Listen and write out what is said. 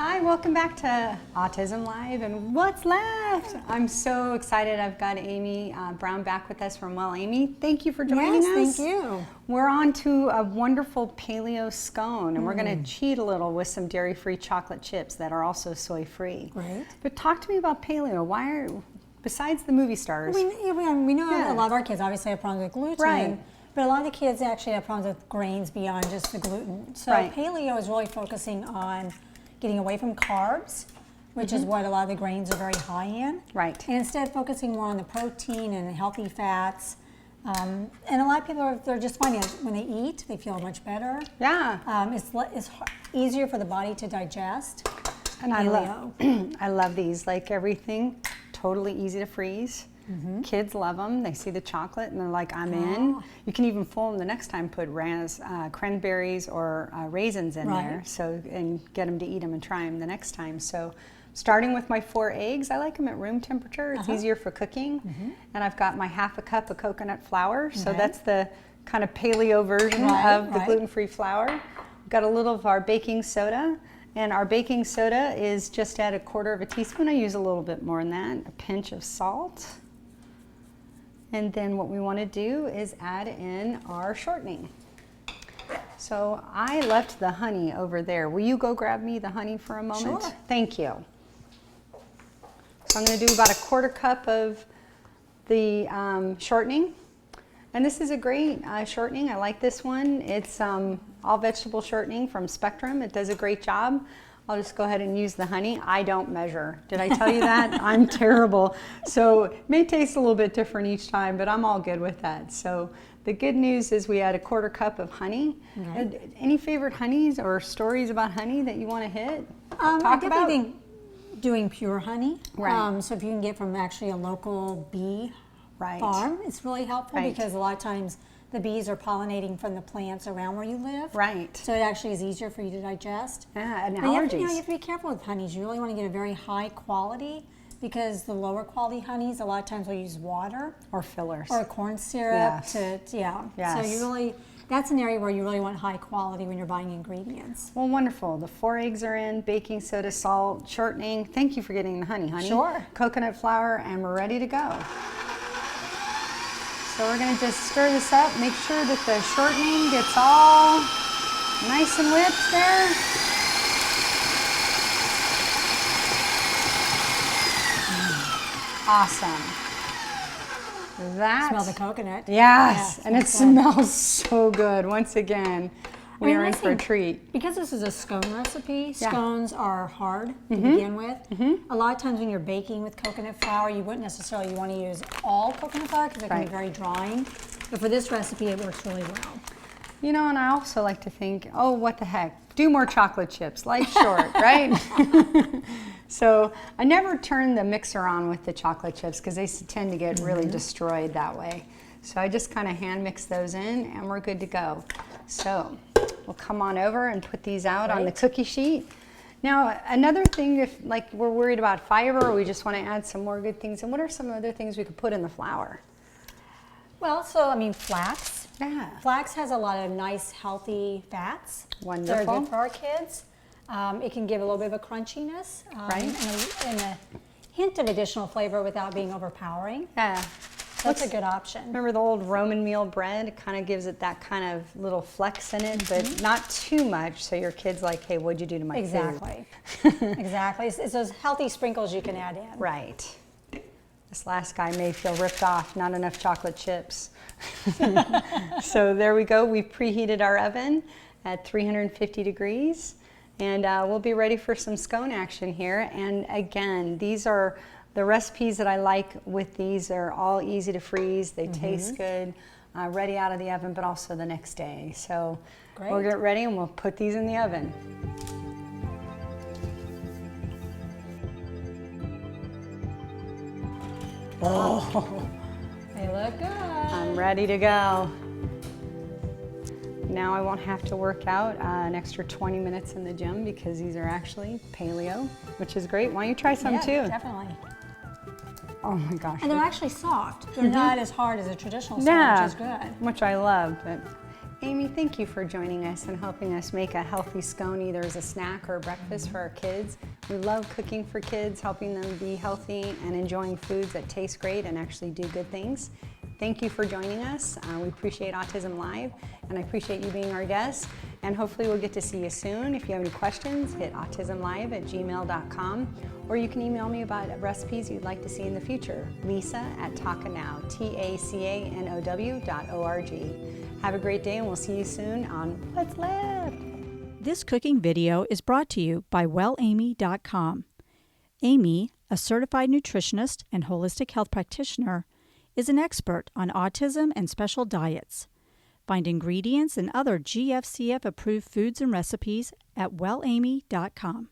Hi, welcome back to Autism Live and What's Left. I'm so excited. I've got Amy Brown back with us from Well. Amy, thank you for joining us. Yes, thank you. We're on to a wonderful paleo scone, and we're going to cheat a little with some dairy-free chocolate chips that are also soy-free. Right. But talk to me about paleo. Why are, besides the movie stars? We know a lot of our kids obviously have problems with gluten. Right. But a lot of the kids actually have problems with grains beyond just the gluten. So paleo is really focusing on getting away from carbs, which is what a lot of the grains are very high in. Right. And instead focusing more on the protein and healthy fats. And a lot of people, they're just finding it when they eat, they feel much better. Yeah. It's easier for the body to digest. And I love these, like everything, totally easy to freeze. Kids love them. They see the chocolate and they're like, I'm in. You can even fool them the next time, put cranberries or raisins in there, and get them to eat them and try them the next time. So starting with my 4 eggs, I like them at room temperature. It's easier for cooking. And I've got my ½ a cup of coconut flour. So that's the kind of paleo version of the gluten-free flour. We've got a little of our baking soda. And our baking soda is just at 1/4 teaspoon. I use a little bit more than that. A pinch of salt. And then what we want to do is add in our shortening. So I left the honey over there. Will you go grab me the honey for a moment? Sure. Thank you. So I'm going to do about 1/4 cup of the shortening. And this is a great shortening. I like this one. It's all vegetable shortening from Spectrum. It does a great job. I'll just go ahead and use the honey. I don't measure. Did I tell you that? I'm terrible. So it may taste a little bit different each time, but I'm all good with that. So the good news is we add 1/4 cup of honey. Any favorite honeys or stories about honey that you want to hit? I definitely think doing pure honey. Right. So if you can get from actually a local bee farm, it's really helpful because a lot of times the bees are pollinating from the plants around where you live. Right. So it actually is easier for you to digest. Yeah, and but allergies. you have to be careful with honeys. You really want to get a very high quality because the lower quality honeys, a lot of times will use water. Or fillers. Or corn syrup. Yes. So you really, that's an area where you really want high quality when you're buying ingredients. Well, wonderful. The 4 eggs are in, baking soda, salt, shortening. Thank you for getting the honey. Sure. Coconut flour, and we're ready to go. So we're going to just stir this up, make sure that the shortening gets all nice and whipped there. Awesome. Smell the coconut. Yes, and it smells so good. Once again, we are in for a treat. Because this is a scone recipe, scones are hard to begin with. A lot of times when you're baking with coconut flour, you wouldn't necessarily want to use all coconut flour because it can be very drying. But for this recipe, it works really well. You know, and I also like to think, oh, what the heck? Do more chocolate chips. Life's short, right? So I never turn the mixer on with the chocolate chips because they tend to get really destroyed that way. So I just kind of hand mix those in and we're good to go. So we'll come on over and put these out on the cookie sheet. Now, another thing, if like we're worried about fiber or we just want to add some more good things, and what are some other things we could put in the flour? Well, so I mean flax. Yeah. Flax has a lot of nice, healthy fats. Wonderful. That are good for our kids. It can give a little bit of a crunchiness and a hint of additional flavor without being overpowering. Yeah. That's a good option. Remember the old Roman meal bread? It kind of gives it that kind of little flex in it, but not too much, so your kid's like, hey, what'd you do to my food? Exactly. It's those healthy sprinkles you can add in. Right. This last guy may feel ripped off, not enough chocolate chips. So there we go. We've preheated our oven at 350 degrees, and we'll be ready for some scone action here. And again, these are the recipes that I like with these are all easy to freeze. They taste good, ready out of the oven, but also the next day. So we'll get ready and we'll put these in the oven. Oh, they look good. I'm ready to go. Now I won't have to work out an extra 20 minutes in the gym because these are actually paleo, which is great. Why don't you try some too? Yeah, definitely. Oh my gosh. And they're actually soft. They're not as hard as a traditional scone, which is good. Which I love. But Amy, thank you for joining us and helping us make a healthy scone either as a snack or breakfast for our kids. We love cooking for kids, helping them be healthy and enjoying foods that taste great and actually do good things. Thank you for joining us. We appreciate Autism Live, and I appreciate you being our guest. And hopefully we'll get to see you soon. If you have any questions, hit autismlive@gmail.com, or you can email me about recipes you'd like to see in the future. Lisa@Tacanow, TACANOW.org. Have a great day, and we'll see you soon on What's Left. This cooking video is brought to you by WellAmy.com. Amy, a certified nutritionist and holistic health practitioner, is an expert on autism and special diets. Find ingredients and other GFCF approved foods and recipes at WellAmy.com.